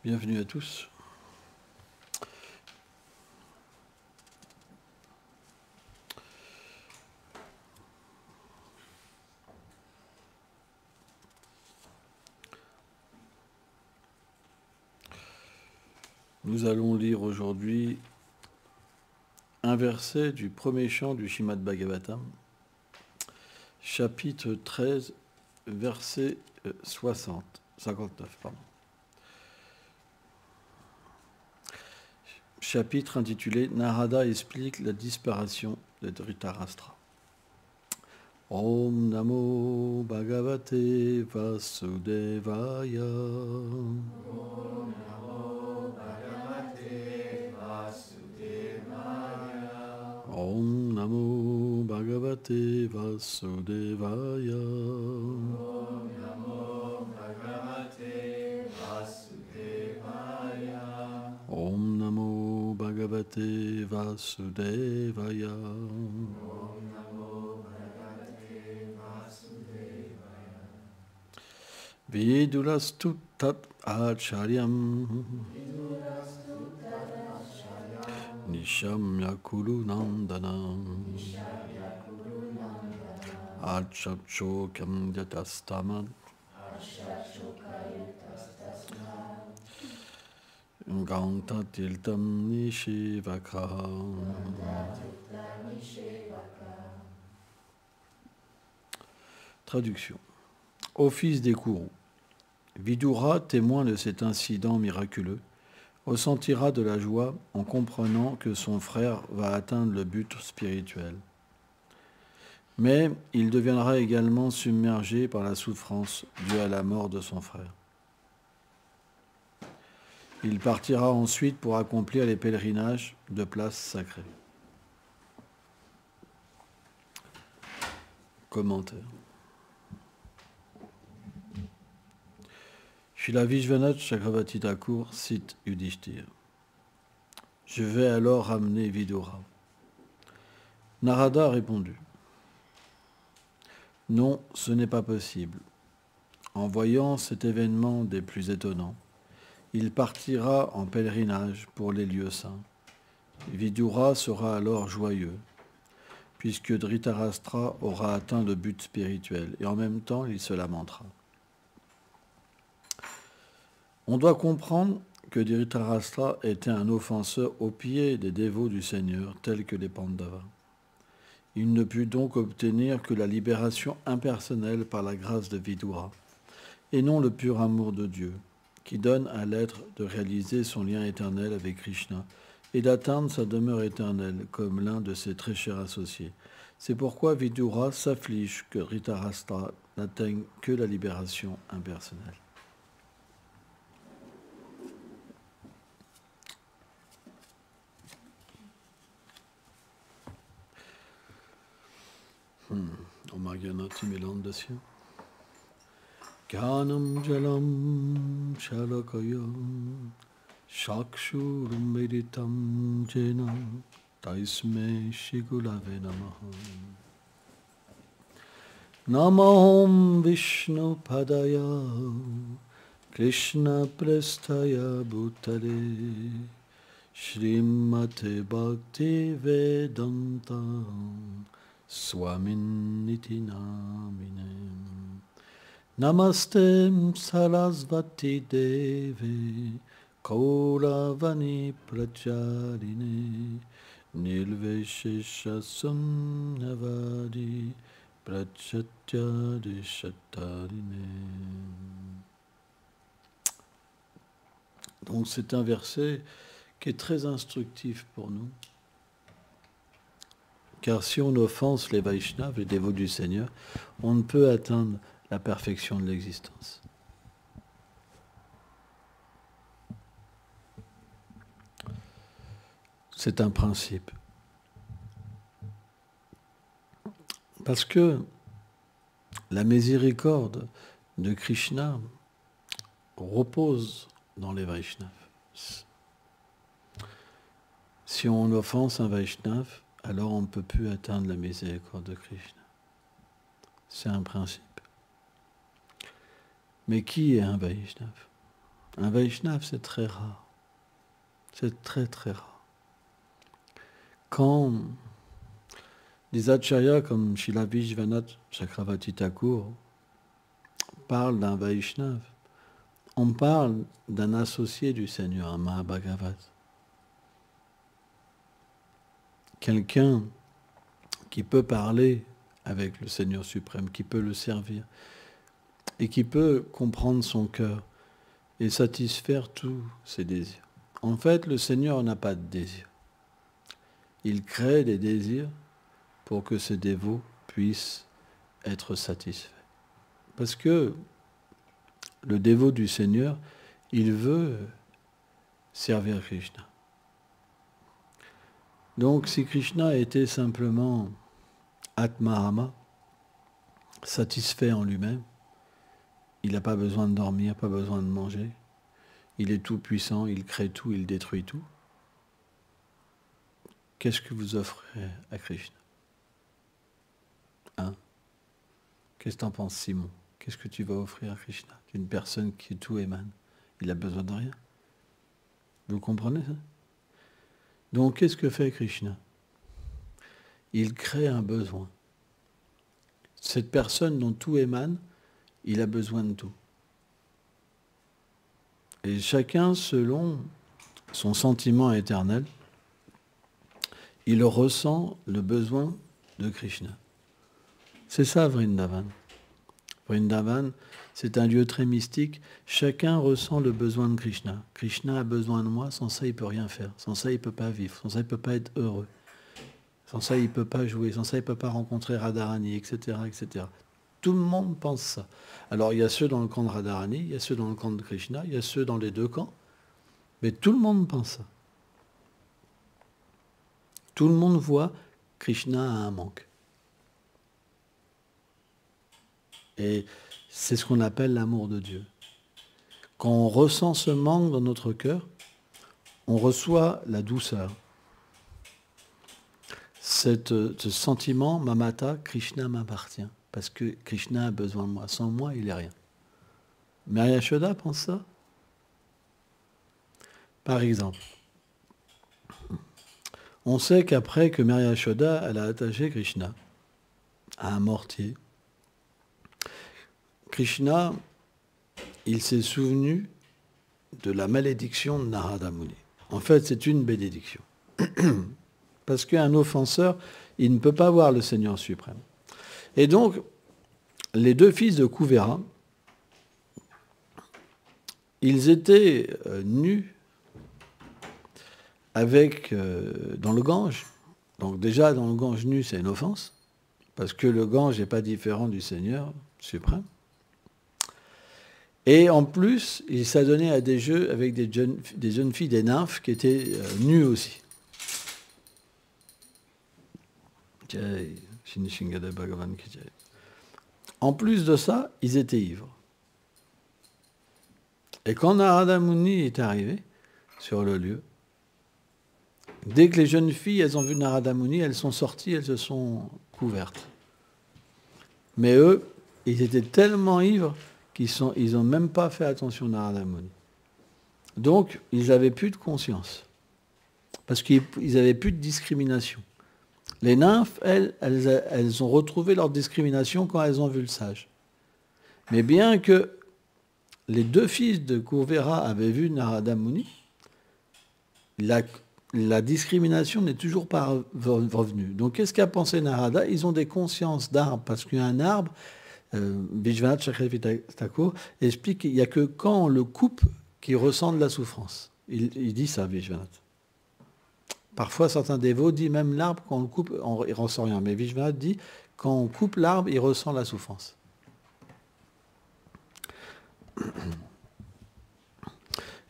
Bienvenue à tous. Nous allons lire aujourd'hui un verset du premier chant du Srimad Bhagavatam, chapitre 13, verset 59. Chapitre intitulé Narada explique la disparition de Dhritarashtra. Om Namo Bhagavate Vasudevaya. Om Namo Bhagavate Vasudevaya. Om Namo Bhagavate Vasudevaya. Om Namo Bhagavate Vasudevaya. Om Namo Bhagavate Vasudevaya. Om Namo Bhagavate Vasudevaya. Vidurastu tat acharyam Nishamya Kuru Nandanam Achapchokam Yatastaman Ganta Tiltam Nishivaka. Traduction. Ô fils des Kurus, Vidura, témoin de cet incident miraculeux, ressentira de la joie en comprenant que son frère va atteindre le but spirituel. Mais il deviendra également submergé par la souffrance due à la mort de son frère. Il partira ensuite pour accomplir les pèlerinages de places sacrées. Commentaire. Srila Vishwanath Chakravarti Thakur cite Yudhishthira. Je vais alors ramener Vidura. Narada a répondu. Non, ce n'est pas possible. En voyant cet événement des plus étonnants, il partira en pèlerinage pour les lieux saints. Vidura sera alors joyeux, puisque Dhritarashtra aura atteint le but spirituel, et en même temps il se lamentera. On doit comprendre que Dhritarashtra était un offenseur aux pieds des dévots du Seigneur, tels que les Pandavas. Il ne put donc obtenir que la libération impersonnelle par la grâce de Vidura, et non le pur amour de Dieu, qui donne à l'être de réaliser son lien éternel avec Krishna et d'atteindre sa demeure éternelle comme l'un de ses très chers associés. C'est pourquoi Vidura s'afflige que Dhritarashtra n'atteigne que la libération impersonnelle. Omaganati Melandasya Gyanam Jalam Shalakaya Shakshurum Meditam Jena Taisme Shigulave Namaha Namahom Vishnu Padaya Krishna Prestaya Bhutale Srimate Bhakti Vedanta Swamin Niti Namine Namaste Sarasvati Deve Kauravani Pracharine Nilveshesha Sunnavadi Prachatya Deshatarine. Donc c'est un verset qui est très instructif pour nous. Car si on offense les Vaishnavas, les dévots du Seigneur, on ne peut atteindre la perfection de l'existence. C'est un principe. Parce que la miséricorde de Krishna repose dans les Vaishnavas. Si on offense un Vaishnav, alors on ne peut plus atteindre la miséricorde de Krishna. C'est un principe. Mais qui est un Vaishnav? Un Vaishnav, c'est très rare. C'est très très rare. Quand des acharyas comme Srila Vishwanath Chakravarti Thakur parlent d'un Vaishnav, on parle d'un associé du Seigneur, un Mahabhagavat. Quelqu'un qui peut parler avec le Seigneur suprême, qui peut le servir, et qui peut comprendre son cœur et satisfaire tous ses désirs. En fait, le Seigneur n'a pas de désir. Il crée des désirs pour que ses dévots puissent être satisfaits. Parce que le dévot du Seigneur, il veut servir Krishna. Donc si Krishna était simplement Atmarama, satisfait en lui-même, il n'a pas besoin de dormir, pas besoin de manger, il est tout puissant, il crée tout, il détruit tout. Qu'est-ce que vous offrez à Krishna? Hein? Qu'est-ce que tu en penses, Simon? Qu'est-ce que tu vas offrir à Krishna? Une personne qui tout émane. Il a besoin de rien. Vous comprenez ça? Donc, qu'est-ce que fait Krishna? Il crée un besoin. Cette personne dont tout émane, il a besoin de tout. Et chacun, selon son sentiment éternel, il ressent le besoin de Krishna. C'est ça, Vrindavan. Vrindavan, c'est un lieu très mystique. Chacun ressent le besoin de Krishna. Krishna a besoin de moi, sans ça, il ne peut rien faire. Sans ça, il ne peut pas vivre. Sans ça, il ne peut pas être heureux. Sans ça, il ne peut pas jouer. Sans ça, il ne peut pas rencontrer Radharani, etc., etc. Tout le monde pense ça. Alors, il y a ceux dans le camp de Radharani, il y a ceux dans le camp de Krishna, il y a ceux dans les deux camps. Mais tout le monde pense ça. Tout le monde voit Krishna a un manque. Et c'est ce qu'on appelle l'amour de Dieu. Quand on ressent ce manque dans notre cœur, on reçoit la douceur. Ce sentiment, Mamata, Krishna m'appartient. Parce que Krishna a besoin de moi. Sans moi, il n'est rien. Mary Yashoda pense ça. Par exemple, on sait qu'après que Mary Yashoda, elle a attaché Krishna à un mortier, Krishna, il s'est souvenu de la malédiction de Narada Muni. En fait, c'est une bénédiction. Parce qu'un offenseur, il ne peut pas voir le Seigneur suprême. Et donc, les deux fils de Kuvera, ils étaient nus dans le Gange. Donc déjà, dans le Gange nu, c'est une offense, parce que le Gange n'est pas différent du Seigneur suprême. Et en plus, il s'adonnait à des jeux avec des jeunes filles, des nymphes, qui étaient nues aussi. En plus de ça, ils étaient ivres. Et quand Narada Muni est arrivé sur le lieu, dès que les jeunes filles, elles ont vu Narada Muni, elles sont sorties, elles se sont couvertes. Mais eux, ils étaient tellement ivres qu'ils n'ont même pas fait attention à Narada Muni. Donc, ils n'avaient plus de conscience. Parce qu'ils n'avaient plus de discrimination. Les nymphes, elles ont retrouvé leur discrimination quand elles ont vu le sage. Mais bien que les deux fils de Kuvera avaient vu Narada Muni, la discrimination n'est toujours pas revenue. Donc, qu'est-ce qu'a pensé Narada? Ils ont des consciences d'arbre, parce qu'un arbre, Vishwanath Chakravarti Thakur explique qu'il n'y a que quand on le coupe qu'il ressent de la souffrance. Il dit ça, Vishwanath. Parfois, certains dévots disent même l'arbre, quand on le coupe, il ne ressent rien. Mais Vishwanath dit, quand on coupe l'arbre, il ressent la souffrance.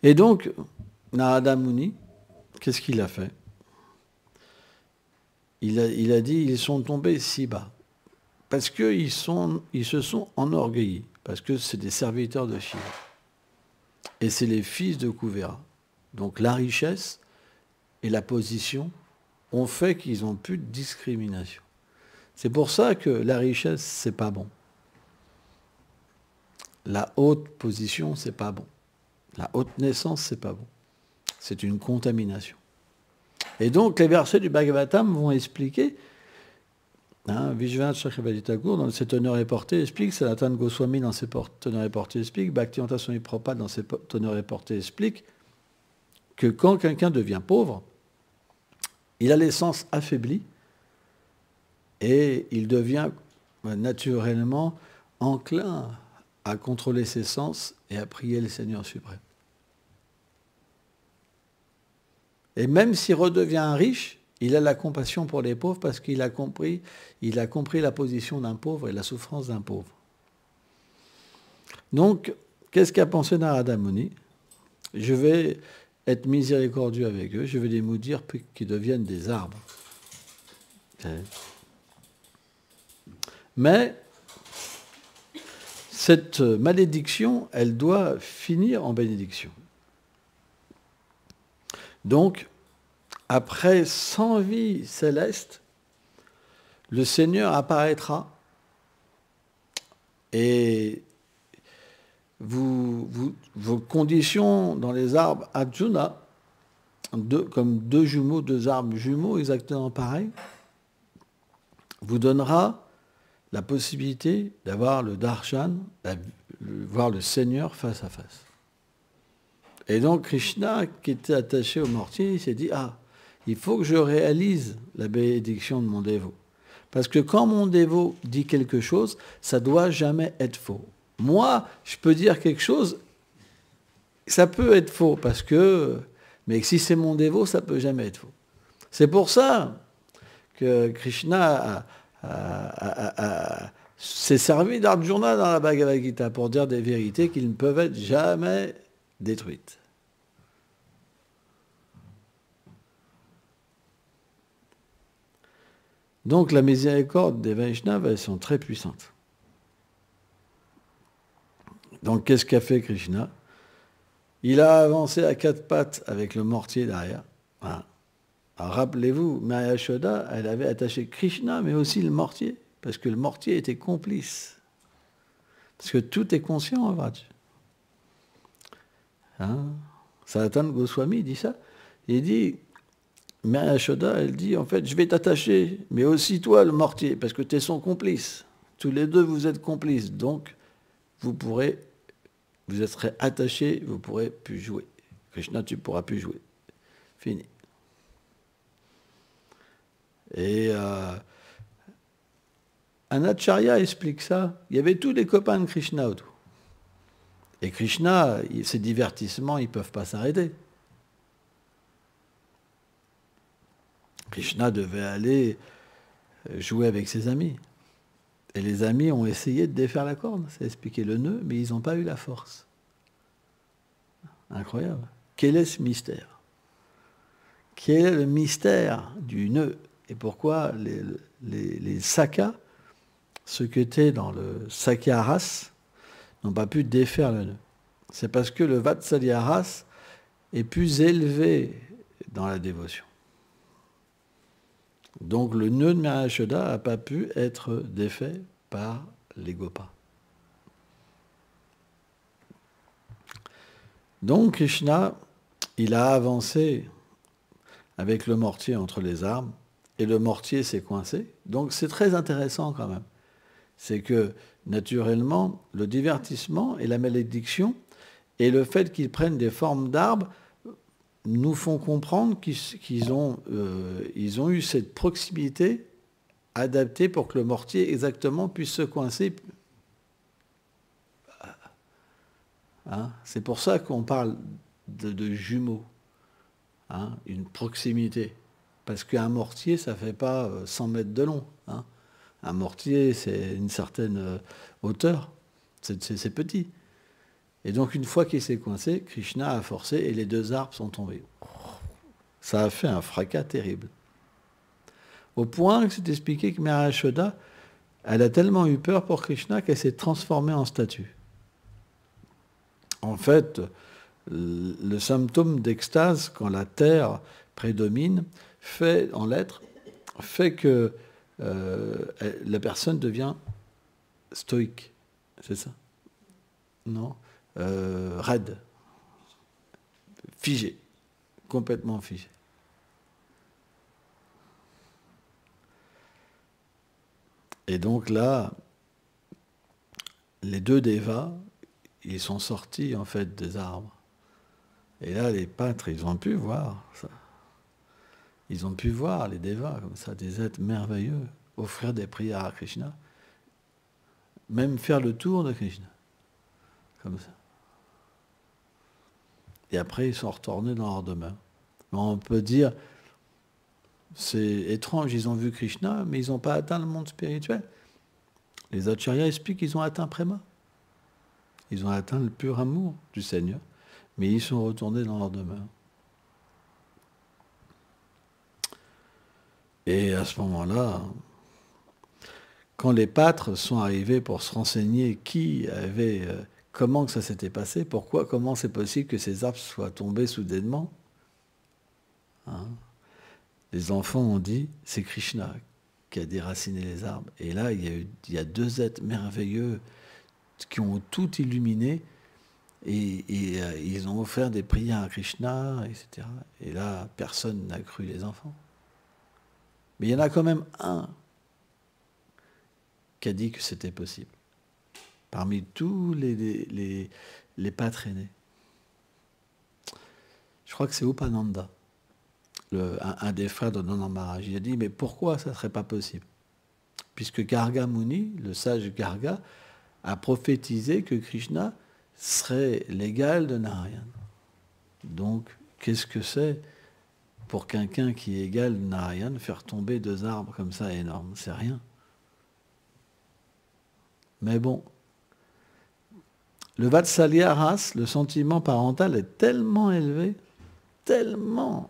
Et donc, Narada Muni, qu'est-ce qu'il a fait? Il a dit, ils sont tombés si bas. Parce qu'ils se sont enorgueillis. Parce que c'est des serviteurs de Shiva. Et c'est les fils de Kuvera. Donc la richesse et la position ont fait qu'ils n'ont plus de discrimination. C'est pour ça que la richesse, c'est pas bon. La haute position, c'est pas bon. La haute naissance, c'est pas bon. C'est une contamination. Et donc, les versets du Bhagavatam vont expliquer, Vishwanath Chakravarti Thakur, dans ses teneurs et portées, explique, Sanatana Goswami, dans ses teneurs et portées, explique, Bhaktivedanta Swami Prabhupada, dans ses teneurs et portées, explique que quand quelqu'un devient pauvre, il a les sens affaiblis et il devient naturellement enclin à contrôler ses sens et à prier le Seigneur suprême. Et même s'il redevient riche, il a la compassion pour les pauvres parce qu'il a compris la position d'un pauvre et la souffrance d'un pauvre. Donc, qu'est-ce qu'a pensé Narada Muni? Je vais être miséricordieux avec eux, je vais les maudire puis qu'ils deviennent des arbres. Mais cette malédiction, elle doit finir en bénédiction. Donc, après 100 vies célestes, le Seigneur apparaîtra et vos conditions dans les arbres Arjuna, comme deux jumeaux, deux arbres jumeaux exactement pareils, vous donnera la possibilité d'avoir le darshan, voir le Seigneur face à face. Et donc Krishna, qui était attaché au mortier, il s'est dit, il faut que je réalise la bénédiction de mon dévot. Parce que quand mon dévot dit quelque chose, ça ne doit jamais être faux. Moi, je peux dire quelque chose, ça peut être faux, mais si c'est mon dévot, ça ne peut jamais être faux. C'est pour ça que Krishna s'est servi d'Arjuna dans la Bhagavad Gita pour dire des vérités qui ne peuvent être jamais détruites. Donc la miséricorde des Vaishnavas, elles sont très puissantes. Donc qu'est-ce qu'a fait Krishna? Il a avancé à quatre pattes avec le mortier derrière. Voilà. Alors rappelez-vous, Maya Yashoda, elle avait attaché Krishna, mais aussi le mortier, parce que le mortier était complice. Parce que tout est conscient en Vraj. Sanatana Goswami dit ça. Il dit, Maya Yashoda, elle dit, en fait, je vais t'attacher, mais aussi toi, le mortier, parce que tu es son complice. Tous les deux, vous êtes complices. Donc, vous serez attachés, vous ne pourrez plus jouer. Krishna, tu ne pourras plus jouer. Fini. Et un acharya explique ça. Il y avait tous les copains de Krishna autour. Et Krishna, ses divertissements, ils ne peuvent pas s'arrêter. Krishna devait aller jouer avec ses amis. Et les amis ont essayé de défaire la corde, c'est expliquer le nœud, mais ils n'ont pas eu la force. Incroyable. Quel est ce mystère? Quel est le mystère du nœud? Et pourquoi les sakas, ceux qui étaient dans le sakyaras, n'ont pas pu défaire le nœud? C'est parce que le vatsalyaras est plus élevé dans la dévotion. Donc le nœud de Maya Yashoda n'a pas pu être défait par les gopas. Donc Krishna, il a avancé avec le mortier entre les arbres, et le mortier s'est coincé. Donc c'est très intéressant quand même. C'est que, naturellement, le divertissement et la malédiction, et le fait qu'ils prennent des formes d'arbres, nous font comprendre qu'ils ont eu cette proximité adaptée pour que le mortier exactement puisse se coincer. C'est pour ça qu'on parle de jumeaux, une proximité. Parce qu'un mortier, ça ne fait pas 100 mètres de long. Un mortier, c'est une certaine hauteur. C'est petit. Et donc, une fois qu'il s'est coincé, Krishna a forcé et les deux arbres sont tombés. Ça a fait un fracas terrible. Au point que c'est expliqué que Maya Yashoda, elle a tellement eu peur pour Krishna qu'elle s'est transformée en statue. En fait, le symptôme d'extase, quand la terre prédomine, fait en l'être, fait que la personne devient stoïque. C'est ça? Non? Raide. Figé. Complètement figé. Et donc là, les deux Devas, ils sont sortis en fait des arbres. Et là, les pâtres, ils ont pu voir ça. Ils ont pu voir les Devas comme ça, des êtres merveilleux, offrir des prières à Krishna, même faire le tour de Krishna, comme ça. Et après, ils sont retournés dans leur demeure. On peut dire, c'est étrange, ils ont vu Krishna, mais ils n'ont pas atteint le monde spirituel. Les acharyas expliquent qu'ils ont atteint Prema. Ils ont atteint le pur amour du Seigneur, mais ils sont retournés dans leur demeure. Et à ce moment-là, quand les pâtres sont arrivés pour se renseigner qui avait, comment que ça s'était passé, pourquoi, comment c'est possible que ces arbres soient tombés soudainement, hein, les enfants ont dit, c'est Krishna qui a déraciné les arbres. Et là, il y a deux êtres merveilleux qui ont tout illuminé et ils ont offert des prières à Krishna, etc. Et là, personne n'a cru les enfants. Mais il y en a quand même un qui a dit que c'était possible. Parmi tous les pâtres aînés. Je crois que c'est Upananda, un des frères de Nanda Maharaj. Il a dit, mais pourquoi ça ne serait pas possible? Puisque Garga Muni, le sage Garga, a prophétisé que Krishna serait l'égal de Narayana. Donc, qu'est-ce que c'est pour quelqu'un qui est égal de Narayana, faire tomber deux arbres comme ça énormes? C'est rien. Mais bon, le Vatsalya Ras, le sentiment parental, est tellement élevé, tellement,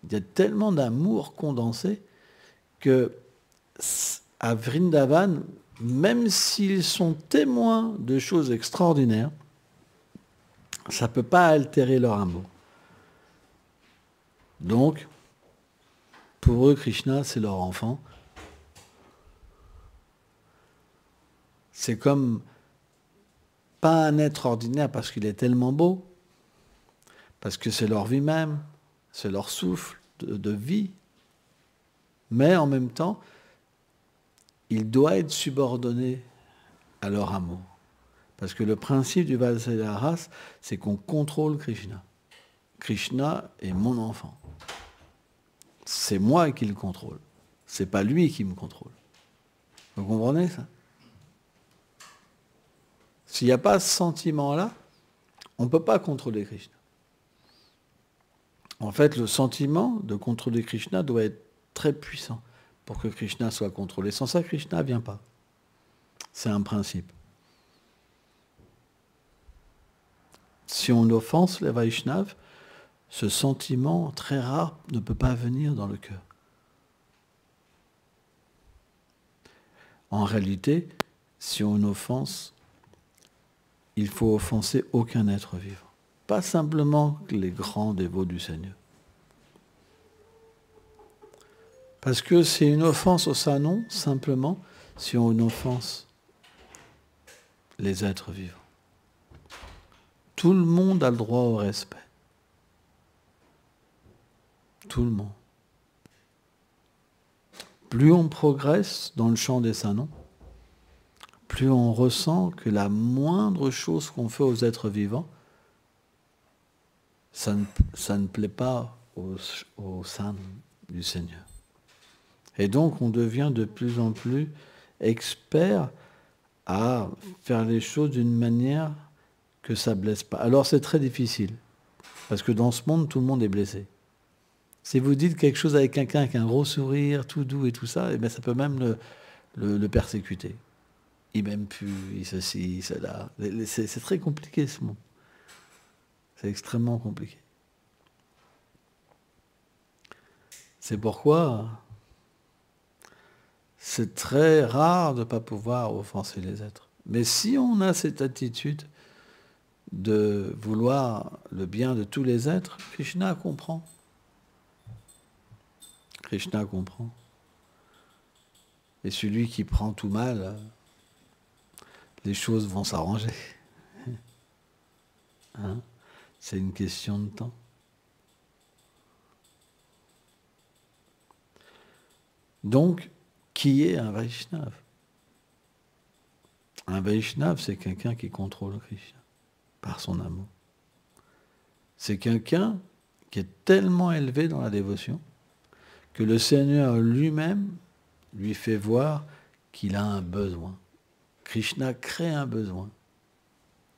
il y a tellement d'amour condensé que à Vrindavan, même s'ils sont témoins de choses extraordinaires, ça ne peut pas altérer leur amour. Donc, pour eux, Krishna, c'est leur enfant. C'est comme pas un être ordinaire parce qu'il est tellement beau, parce que c'est leur vie même, c'est leur souffle de vie, mais en même temps, il doit être subordonné à leur amour. Parce que le principe du Vatsalya Ras, c'est qu'on contrôle Krishna. Krishna est mon enfant. C'est moi qui le contrôle. C'est pas lui qui me contrôle. Vous comprenez ça? S'il n'y a pas ce sentiment-là, on ne peut pas contrôler Krishna. En fait, le sentiment de contrôler Krishna doit être très puissant pour que Krishna soit contrôlé. Sans ça, Krishna ne vient pas. C'est un principe. Si on offense les Vaishnavas, ce sentiment très rare ne peut pas venir dans le cœur. En réalité, si on offense, il faut offenser aucun être vivant. Pas simplement les grands dévots du Seigneur. Parce que c'est une offense au Sanon, simplement, si on offense les êtres vivants. Tout le monde a le droit au respect. Tout le monde. Plus on progresse dans le champ des Sanons, plus on ressent que la moindre chose qu'on fait aux êtres vivants, ça ne plaît pas au sein du Seigneur. Et donc on devient de plus en plus expert à faire les choses d'une manière que ça ne blesse pas. Alors c'est très difficile, parce que dans ce monde, tout le monde est blessé. Si vous dites quelque chose avec quelqu'un avec un gros sourire, tout doux et tout ça, eh bien ça peut même le persécuter. Il m'aime plus, il ceci, cela. C'est très compliqué ce monde. C'est extrêmement compliqué. C'est pourquoi c'est très rare de ne pas pouvoir offenser les êtres. Mais si on a cette attitude de vouloir le bien de tous les êtres, Krishna comprend. Krishna comprend. Et celui qui prend tout mal, les choses vont s'arranger. Hein? C'est une question de temps. Donc, qui est un Vaishnava? Un Vaishnava, c'est quelqu'un qui contrôle Krishna par son amour. C'est quelqu'un qui est tellement élevé dans la dévotion que le Seigneur lui-même lui fait voir qu'il a un besoin. Krishna crée un besoin.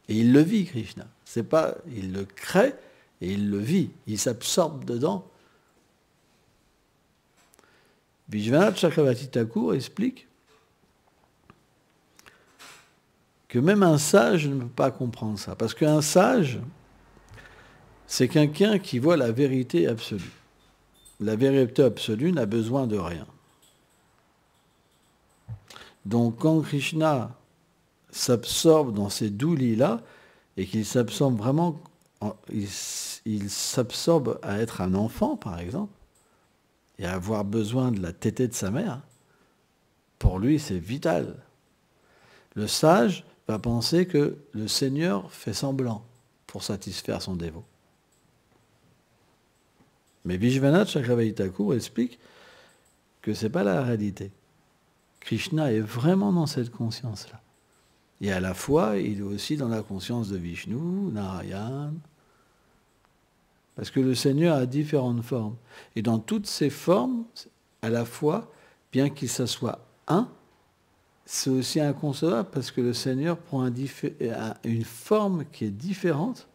Et il le vit, Krishna. C'est pas, il le crée et il le vit. Il s'absorbe dedans. Vishwanath Chakravarti Thakur explique que même un sage ne peut pas comprendre ça. Parce qu'un sage, c'est quelqu'un qui voit la vérité absolue. La vérité absolue n'a besoin de rien. Donc quand Krishna s'absorbe dans ces doux lilas, et qu'il s'absorbe vraiment, il s'absorbe à être un enfant, par exemple, et à avoir besoin de la tétée de sa mère, pour lui, c'est vital. Le sage va penser que le Seigneur fait semblant pour satisfaire son dévot. Mais Vishwanath Chakravarti Thakur explique que ce n'est pas la réalité. Krishna est vraiment dans cette conscience-là. Et à la fois, il est aussi dans la conscience de Vishnu, Narayana. Parce que le Seigneur a différentes formes. Et dans toutes ces formes, à la fois, bien qu'il soit un, c'est aussi inconcevable parce que le Seigneur prend une forme qui est différente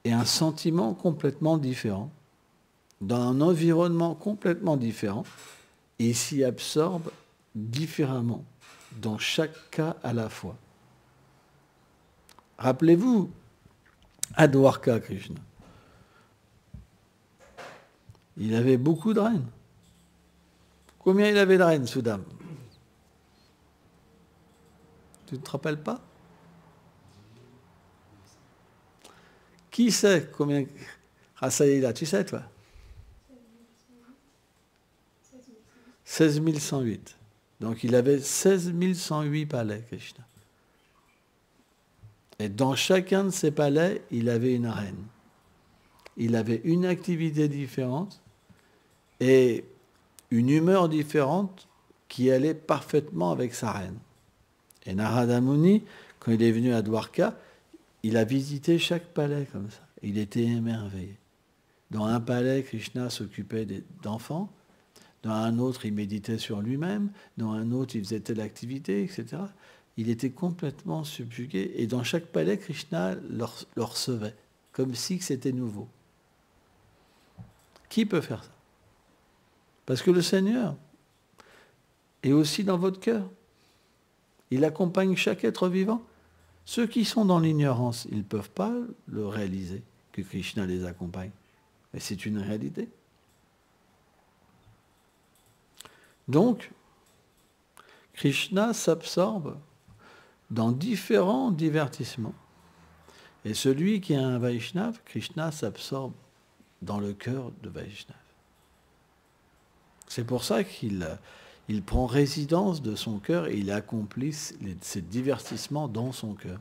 et un sentiment complètement différent, dans un environnement complètement différent, et il s'y absorbe différemment, dans chaque cas à la fois. Rappelez-vous, à Dwarka, Krishna, il avait beaucoup de reines. Combien il avait de reines, Soudam? Tu ne te rappelles pas? Qui sait combien Rasaïla, tu sais, toi? 16 108. Donc il avait 16 108 palais, Krishna. Et dans chacun de ces palais, il avait une reine. Il avait une activité différente et une humeur différente qui allait parfaitement avec sa reine. Et Narada Muni, quand il est venu à Dwarka, il a visité chaque palais comme ça. Il était émerveillé. Dans un palais, Krishna s'occupait d'enfants. Dans un autre, il méditait sur lui-même. Dans un autre, il faisait telle activité, etc. Il était complètement subjugué. Et dans chaque palais, Krishna le recevait, comme si c'était nouveau. Qui peut faire ça? Parce que le Seigneur est aussi dans votre cœur. Il accompagne chaque être vivant. Ceux qui sont dans l'ignorance, ils ne peuvent pas le réaliser, que Krishna les accompagne. Mais c'est une réalité. Donc, Krishna s'absorbe dans différents divertissements. Et celui qui est un Vaishnava, Krishna s'absorbe dans le cœur de Vaishnava. C'est pour ça qu'il prend résidence de son cœur et il accomplit ces divertissements dans son cœur.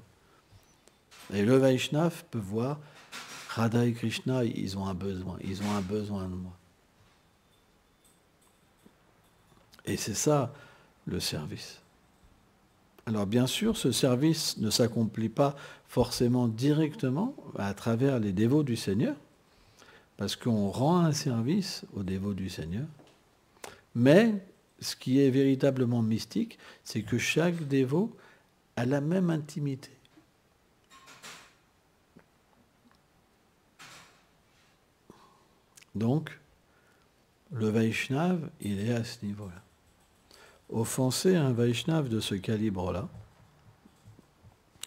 Et le Vaishnava peut voir, Radha et Krishna, ils ont un besoin de moi. Et c'est ça, le service. Alors bien sûr, ce service ne s'accomplit pas forcément directement à travers les dévots du Seigneur, parce qu'on rend un service aux dévots du Seigneur. Mais ce qui est véritablement mystique, c'est que chaque dévot a la même intimité. Donc, le Vaishnava, il est à ce niveau-là. Offenser un Vaishnava de ce calibre-là,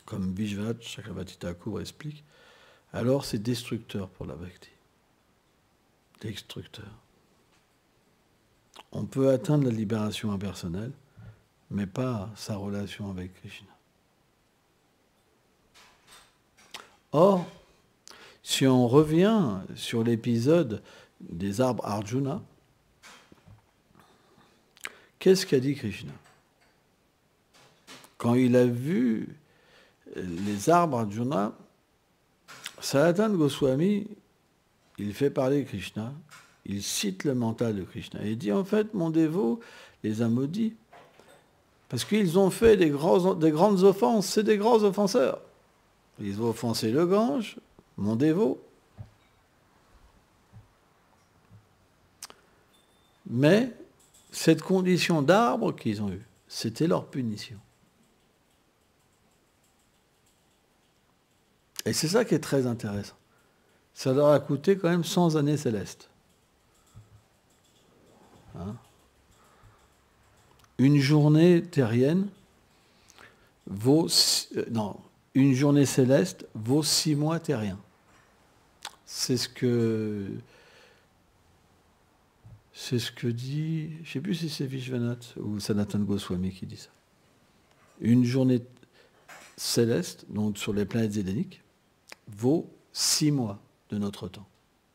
comme Vishwanath Chakravarti Thakur explique, alors c'est destructeur pour la bhakti. Destructeur. On peut atteindre la libération impersonnelle, mais pas sa relation avec Krishna. Or, si on revient sur l'épisode des arbres Arjuna, qu'est-ce qu'a dit Krishna? Quand il a vu les arbres Arjuna, Sanatana Goswami, il fait parler Krishna, il cite le mental de Krishna. Et il dit, en fait, mon dévot les a maudits. Parce qu'ils ont fait des grandes offenses. C'est des grands offenseurs. Ils ont offensé le Gange, mon dévot. Mais cette condition d'arbre qu'ils ont eue, c'était leur punition. Et c'est ça qui est très intéressant. Ça leur a coûté quand même 100 années célestes. Hein? Une journée terrienne vaut... une journée céleste vaut 6 mois terriens. C'est ce que dit... Je ne sais plus si c'est Vishwanath ou Sanatana Goswami qui dit ça. Une journée céleste, donc sur les planètes zédéniques, vaut 6 mois de notre temps.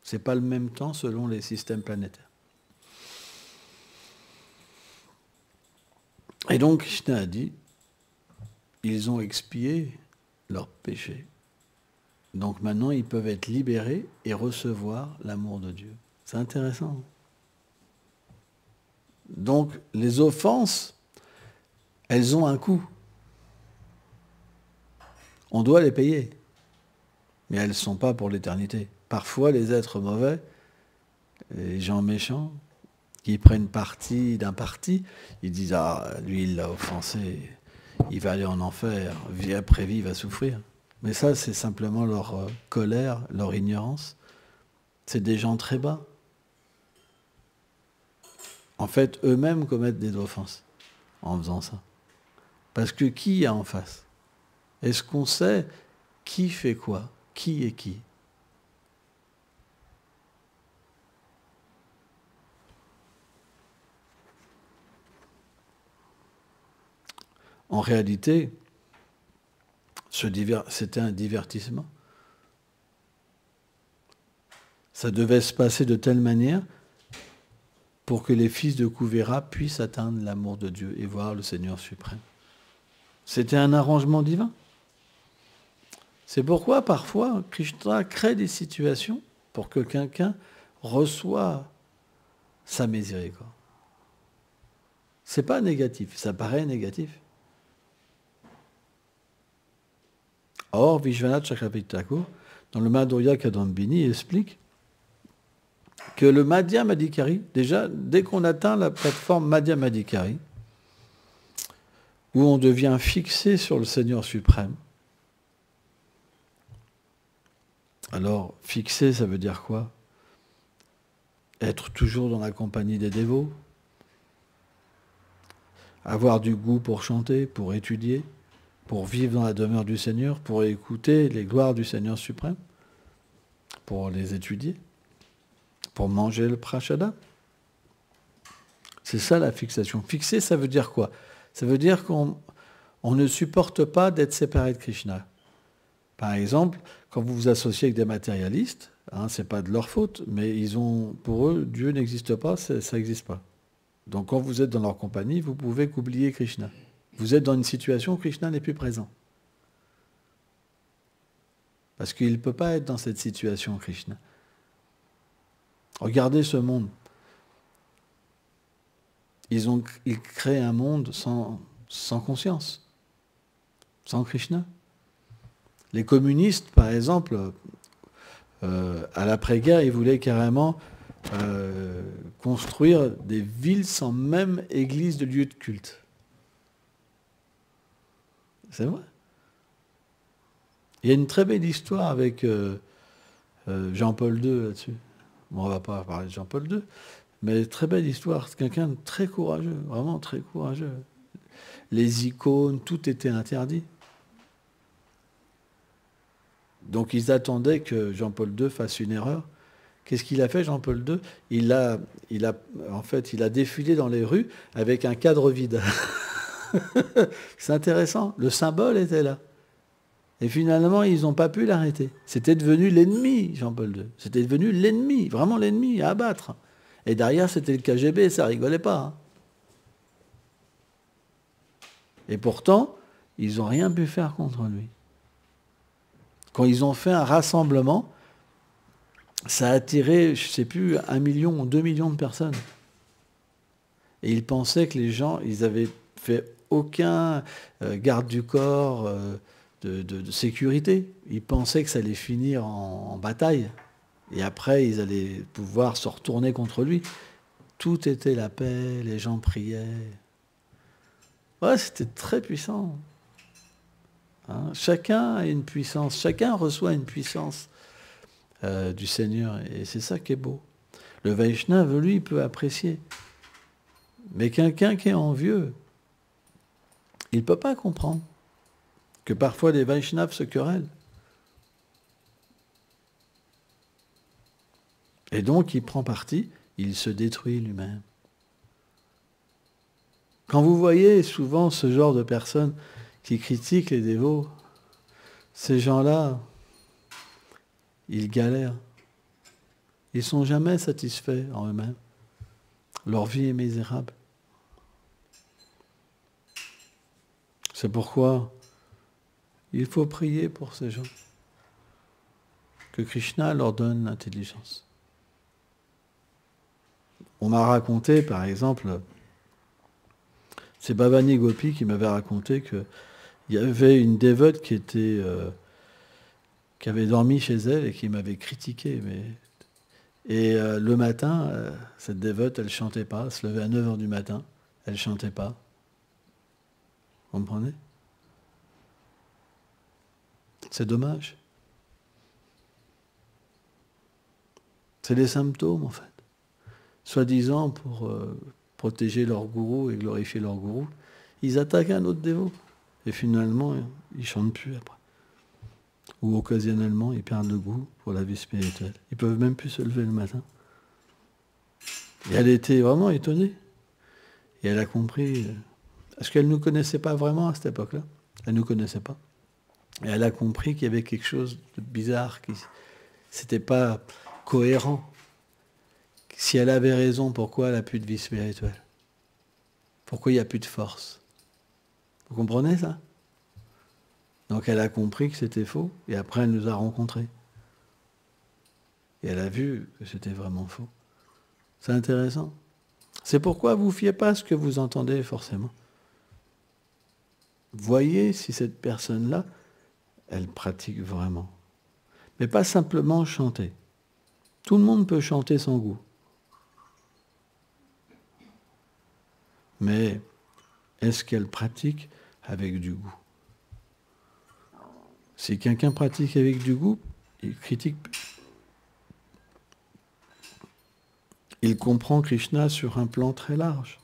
Ce n'est pas le même temps selon les systèmes planétaires. Et donc Krishna a dit, ils ont expié leurs péchés. Donc maintenant, ils peuvent être libérés et recevoir l'amour de Dieu. C'est intéressant. Donc les offenses, elles ont un coût. On doit les payer. Mais elles ne sont pas pour l'éternité. Parfois, les êtres mauvais, les gens méchants, qui prennent parti d'un parti, ils disent « Ah, lui, il l'a offensé, il va aller en enfer, vie après vie, il va souffrir. » Mais ça, c'est simplement leur colère, leur ignorance. C'est des gens très bas. En fait, eux-mêmes commettent des offenses en faisant ça. Parce que qui y a en face? Est-ce qu'on sait qui fait quoi? Qui est qui? En réalité, c'était un divertissement. Ça devait se passer de telle manière pour que les fils de Kuvera puissent atteindre l'amour de Dieu et voir le Seigneur suprême. C'était un arrangement divin. C'est pourquoi parfois Krishna crée des situations pour que quelqu'un reçoive sa miséricorde. C'est pas négatif, ça paraît négatif. Or, Vishwanath Chakravarti Thakur, dans le Madhurya Kadambini, explique que le Madhya Madhikari, déjà, dès qu'on atteint la plateforme Madhya Madhikari, où on devient fixé sur le Seigneur suprême, alors, fixé, ça veut dire quoi? Être toujours dans la compagnie des dévots, avoir du goût pour chanter, pour étudier, pour vivre dans la demeure du Seigneur, pour écouter les gloires du Seigneur suprême, pour les étudier, pour manger le prashada. C'est ça la fixation. Fixer, ça veut dire quoi? Ça veut dire qu'on ne supporte pas d'être séparé de Krishna. Par exemple, quand vous vous associez avec des matérialistes, ce n'est pas de leur faute, mais pour eux, Dieu n'existe pas, ça n'existe pas. Donc quand vous êtes dans leur compagnie, vous pouvez qu'oublier Krishna. Vous êtes dans une situation où Krishna n'est plus présent. Parce qu'il ne peut pas être dans cette situation, Krishna. Regardez ce monde. Ils créent un monde sans conscience, sans Krishna. Les communistes, par exemple, à l'après-guerre, ils voulaient carrément construire des villes sans même église de lieu de culte. C'est vrai. Il y a une très belle histoire avec Jean-Paul II là-dessus. Bon, on ne va pas parler de Jean-Paul II, mais très belle histoire. C'est quelqu'un de très courageux, vraiment très courageux. Les icônes, tout était interdit. Donc ils attendaient que Jean-Paul II fasse une erreur. Qu'est-ce qu'il a fait, Jean-Paul II? Il a défilé dans les rues avec un cadre vide. C'est intéressant. Le symbole était là. Et finalement, ils n'ont pas pu l'arrêter. C'était devenu l'ennemi, Jean-Paul II. C'était devenu l'ennemi, vraiment l'ennemi à abattre. Et derrière, c'était le KGB, ça rigolait pas. Hein. Et pourtant, ils n'ont rien pu faire contre lui. Quand ils ont fait un rassemblement, ça a attiré, je ne sais plus, 1 million ou 2 millions de personnes. Et ils pensaient que les gens, ils avaient fait aucun garde du corps de sécurité. Ils pensaient que ça allait finir en bataille. Et après, ils allaient pouvoir se retourner contre lui. Tout était la paix, les gens priaient. Ouais, c'était très puissant. Hein, chacun a une puissance, chacun reçoit une puissance du Seigneur. Et c'est ça qui est beau. Le Vaishnava, lui, peut apprécier. Mais quelqu'un qui est envieux, il ne peut pas comprendre que parfois les Vaishnavas se querellent. Et donc, il prend parti, il se détruit lui-même. Quand vous voyez souvent ce genre de personnes qui critiquent les dévots, ces gens-là, ils galèrent. Ils ne sont jamais satisfaits en eux-mêmes. Leur vie est misérable. C'est pourquoi il faut prier pour ces gens. Que Krishna leur donne l'intelligence. On m'a raconté, par exemple, c'est Bhavani Gopi qui m'avait raconté qu'il y avait une dévote qui avait dormi chez elle et qui m'avait critiqué. Et le matin, cette dévote, elle ne chantait pas. Elle se levait à 9h du matin. Elle ne chantait pas. Vous comprenez? C'est dommage. C'est les symptômes, en fait. Soi-disant pour protéger leur gourou et glorifier leur gourou, ils attaquent un autre dévot. Et finalement, ils ne chantent plus après. Ou occasionnellement, ils perdent le goût pour la vie spirituelle. Ils ne peuvent même plus se lever le matin. Et elle était vraiment étonnée. Et elle a compris, parce qu'elle ne nous connaissait pas vraiment à cette époque-là. Elle ne nous connaissait pas. Et elle a compris qu'il y avait quelque chose de bizarre, qui n'était pas cohérent. Si elle avait raison, pourquoi elle n'a plus de vie spirituelle? Pourquoi il n'y a plus de force? Vous comprenez ça? Donc elle a compris que c'était faux, et après elle nous a rencontrés. Et elle a vu que c'était vraiment faux. C'est intéressant. C'est pourquoi vous ne fiez pas à ce que vous entendez forcément. Voyez si cette personne-là, elle pratique vraiment. Mais pas simplement chanter. Tout le monde peut chanter sans goût. Mais est-ce qu'elle pratique avec du goût? Si quelqu'un pratique avec du goût, il critique. Il comprend Krishna sur un plan très large.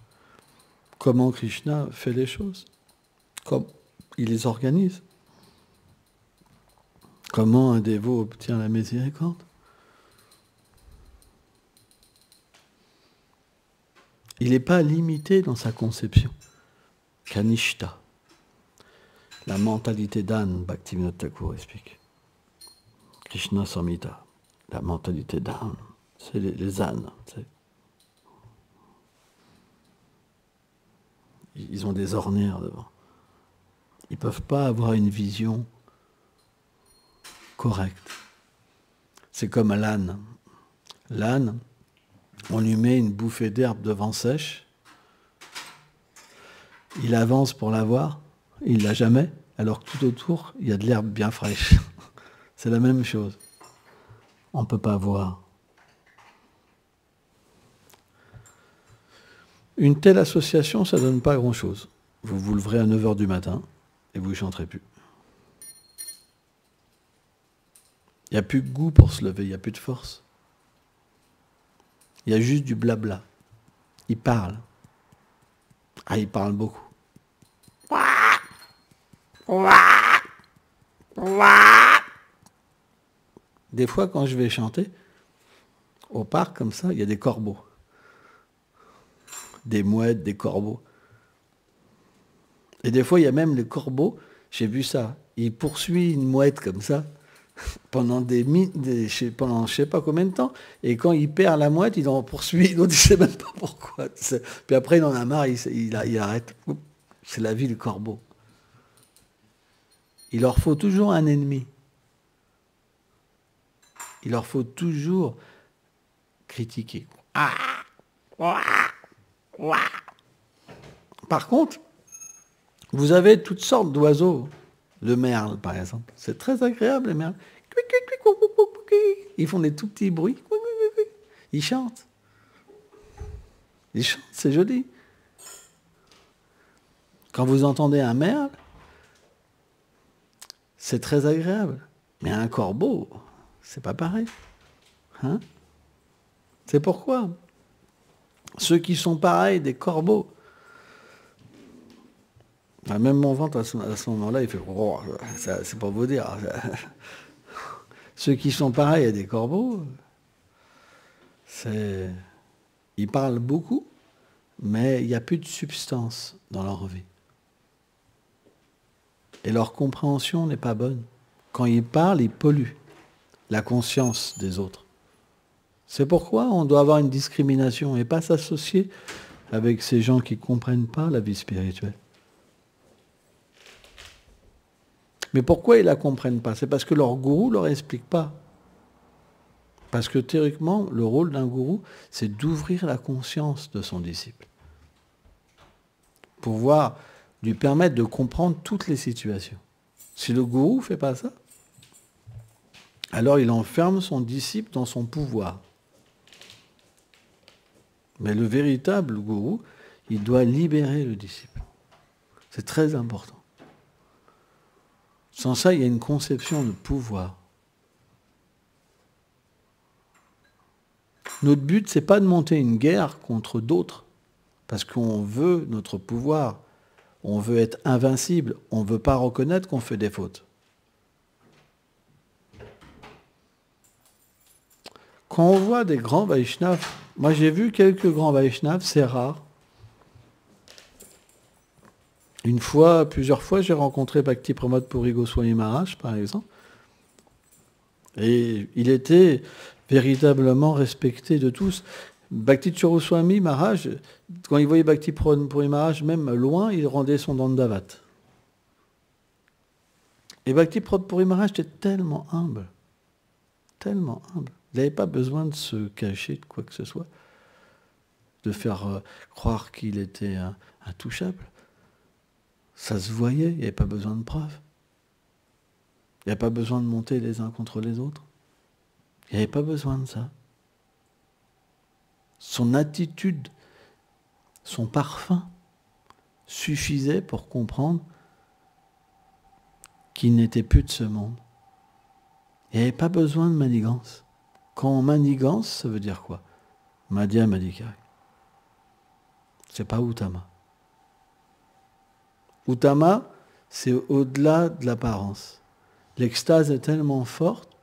Comment Krishna fait les choses. Comment il les organise. Comment un dévot obtient la miséricorde. Il n'est pas limité dans sa conception. Kanishta. La mentalité d'âne, Bhaktivinoda Thakur explique. Krishna Samhita, la mentalité d'âne, c'est les ânes. Ils ont des ornières devant. Ils ne peuvent pas avoir une vision correcte. C'est comme l'âne. L'âne, on lui met une bouffée d'herbe devant sèche, il avance pour la voir, il ne l'a jamais, alors que tout autour, il y a de l'herbe bien fraîche. C'est la même chose. On ne peut pas voir. Une telle association, ça ne donne pas grand-chose. Vous vous leverez à 9h du matin et vous ne chanterez plus. Il n'y a plus de goût pour se lever, il n'y a plus de force. Il y a juste du blabla. Il parle. Ah, il parle beaucoup. Des fois, quand je vais chanter, au parc, comme ça, il y a des corbeaux. Des mouettes, des corbeaux. Et des fois, il y a même les corbeaux, j'ai vu ça, il poursuit une mouette comme ça pendant pendant je sais pas combien de temps, et quand il perd la mouette, il en poursuit, l'autre il sait même pas pourquoi. Puis après il en a marre, il arrête. C'est la vie du corbeau. Il leur faut toujours un ennemi. Il leur faut toujours critiquer. Par contre, vous avez toutes sortes d'oiseaux. Le merle, par exemple. C'est très agréable, les merles. Ils font des tout petits bruits. Ils chantent. Ils chantent, c'est joli. Quand vous entendez un merle, c'est très agréable. Mais un corbeau, c'est pas pareil. Hein? C'est pourquoi ceux qui sont pareils des corbeaux, même mon ventre à ce moment-là, il fait oh, c'est pas vous dire. Ceux qui sont pareils à des corbeaux, ils parlent beaucoup, mais il n'y a plus de substance dans leur vie. Et leur compréhension n'est pas bonne. Quand ils parlent, ils polluent la conscience des autres. C'est pourquoi on doit avoir une discrimination et pas s'associer avec ces gens qui ne comprennent pas la vie spirituelle. Mais pourquoi ils ne la comprennent pas? C'est parce que leur gourou ne leur explique pas. Parce que théoriquement, le rôle d'un gourou, c'est d'ouvrir la conscience de son disciple. Pour lui permettre de comprendre toutes les situations. Si le gourou ne fait pas ça, alors il enferme son disciple dans son pouvoir. Mais le véritable gourou, il doit libérer le disciple. C'est très important. Sans ça, il y a une conception de pouvoir. Notre but, c'est pas de monter une guerre contre d'autres, parce qu'on veut notre pouvoir, on veut être invincible, on ne veut pas reconnaître qu'on fait des fautes. Quand on voit des grands Vaishnavas, moi j'ai vu quelques grands Vaishnavas, c'est rare. Plusieurs fois, j'ai rencontré Bhakti Pramod Puri Goswami Maharaj, par exemple. Et il était véritablement respecté de tous. Bhakti Goswami Maharaj, quand il voyait Bhakti Pramod Puri Maharaj, même loin, il rendait son dandavat. Et Bhakti Pramod Puri Maharaj était tellement humble. Tellement humble. Il n'avait pas besoin de se cacher de quoi que ce soit, de faire croire qu'il était intouchable. Ça se voyait, il n'y avait pas besoin de preuves. Il n'y a pas besoin de monter les uns contre les autres. Il n'y avait pas besoin de ça. Son attitude, son parfum suffisait pour comprendre qu'il n'était plus de ce monde. Il n'y avait pas besoin de manigance. Quand on manigance, ça veut dire quoi? Madhya Madhikari. C'est pas Uttama. Uttama, c'est au-delà de l'apparence. L'extase est tellement forte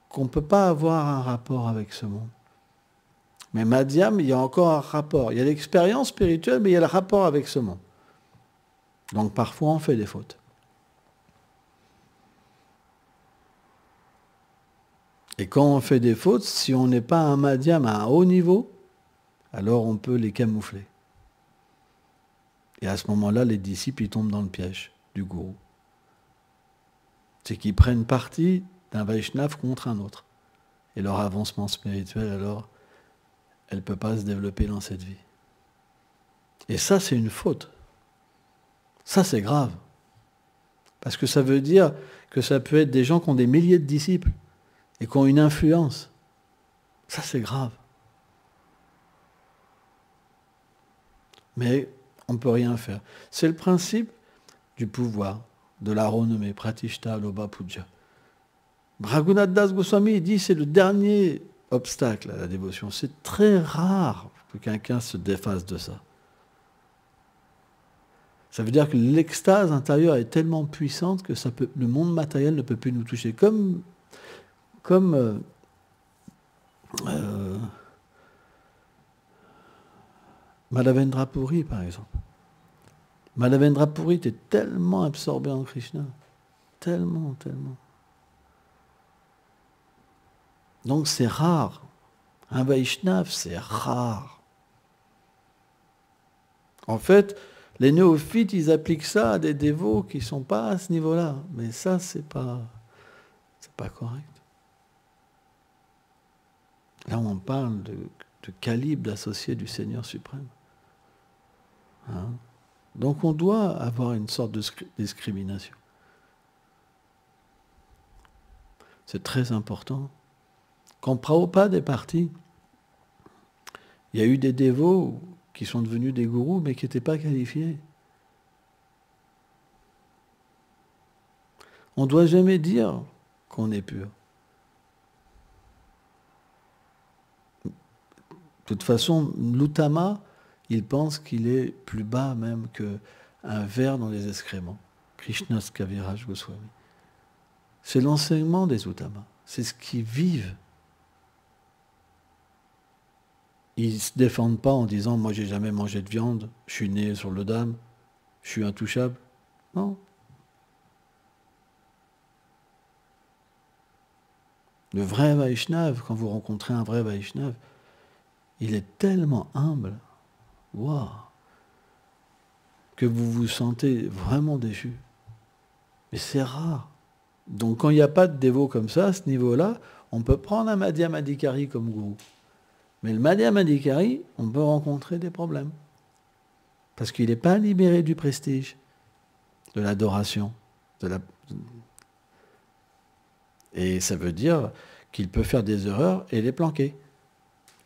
qu'on ne peut pas avoir un rapport avec ce monde. Mais Madhyam, il y a encore un rapport. Il y a l'expérience spirituelle, mais il y a le rapport avec ce monde. Donc parfois, on fait des fautes. Et quand on fait des fautes, si on n'est pas un Madhyam à un haut niveau, alors on peut les camoufler. Et à ce moment-là, les disciples, ils tombent dans le piège du gourou. C'est qu'ils prennent parti d'un Vaishnava contre un autre. Et leur avancement spirituel, alors, elle ne peut pas se développer dans cette vie. Et ça, c'est une faute. Ça, c'est grave. Parce que ça veut dire que ça peut être des gens qui ont des milliers de disciples et qui ont une influence. Ça, c'est grave. Mais on ne peut rien faire. C'est le principe du pouvoir, de la renommée, Pratishta Loba Puja. Raghunath Das Goswami dit que c'est le dernier obstacle à la dévotion. C'est très rare que quelqu'un se défasse de ça. Ça veut dire que l'extase intérieure est tellement puissante que le monde matériel ne peut plus nous toucher. Comme Madhavendra Puri, par exemple. Madhavendra Purit est tellement absorbé en Krishna. Tellement, tellement. Donc c'est rare. Un Vaishnav, c'est rare. En fait, les néophytes, ils appliquent ça à des dévots qui ne sont pas à ce niveau-là. Mais ça, c'est pas correct. Là, on parle de calibre d'associé du Seigneur suprême. Hein? Donc on doit avoir une sorte de discrimination. C'est très important. Quand Prabhupada est parti, il y a eu des dévots qui sont devenus des gourous, mais qui n'étaient pas qualifiés. On ne doit jamais dire qu'on est pur. De toute façon, l'Uttama, il pense qu'il est plus bas même qu'un ver dans les excréments. Krishnas Kaviraj Goswami. C'est l'enseignement des Uttamas. C'est ce qu'ils vivent. Ils ne se défendent pas en disant « Moi, j'ai jamais mangé de viande, je suis né sur le dam, je suis intouchable. » Non. Le vrai Vaishnav, quand vous rencontrez un vrai Vaishnav, il est tellement humble, waouh, que vous vous sentez vraiment déchu. Mais c'est rare. Donc quand il n'y a pas de dévot comme ça, à ce niveau-là, on peut prendre un Madhyamadikari comme gourou. Mais le Madhyamadikari, on peut rencontrer des problèmes. Parce qu'il n'est pas libéré du prestige, de l'adoration. Et ça veut dire qu'il peut faire des erreurs et les planquer.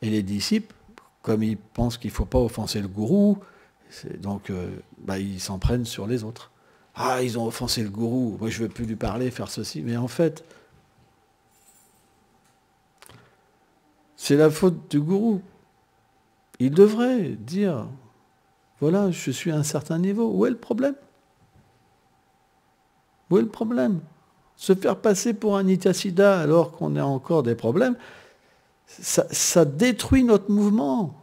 Et les disciples, comme ils pensent qu'il ne faut pas offenser le gourou, donc ils s'en prennent sur les autres. Ah, ils ont offensé le gourou, moi je ne veux plus lui parler, faire ceci. Mais en fait, c'est la faute du gourou. Il devrait dire, voilà, je suis à un certain niveau. Où est le problème? Où est le problème? Se faire passer pour un Nityasiddha alors qu'on a encore des problèmes, ça détruit notre mouvement.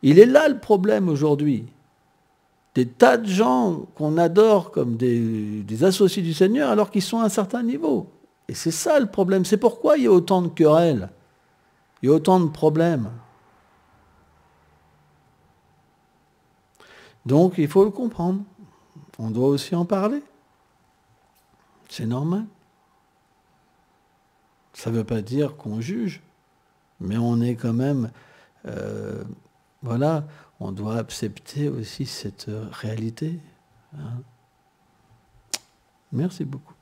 Il est là le problème aujourd'hui. Des tas de gens qu'on adore comme des associés du Seigneur alors qu'ils sont à un certain niveau. Et c'est ça le problème. C'est pourquoi il y a autant de querelles. Il y a autant de problèmes. Donc il faut le comprendre. On doit aussi en parler. C'est normal. Ça ne veut pas dire qu'on juge, mais on est quand même... voilà, on doit accepter aussi cette réalité. Hein. Merci beaucoup.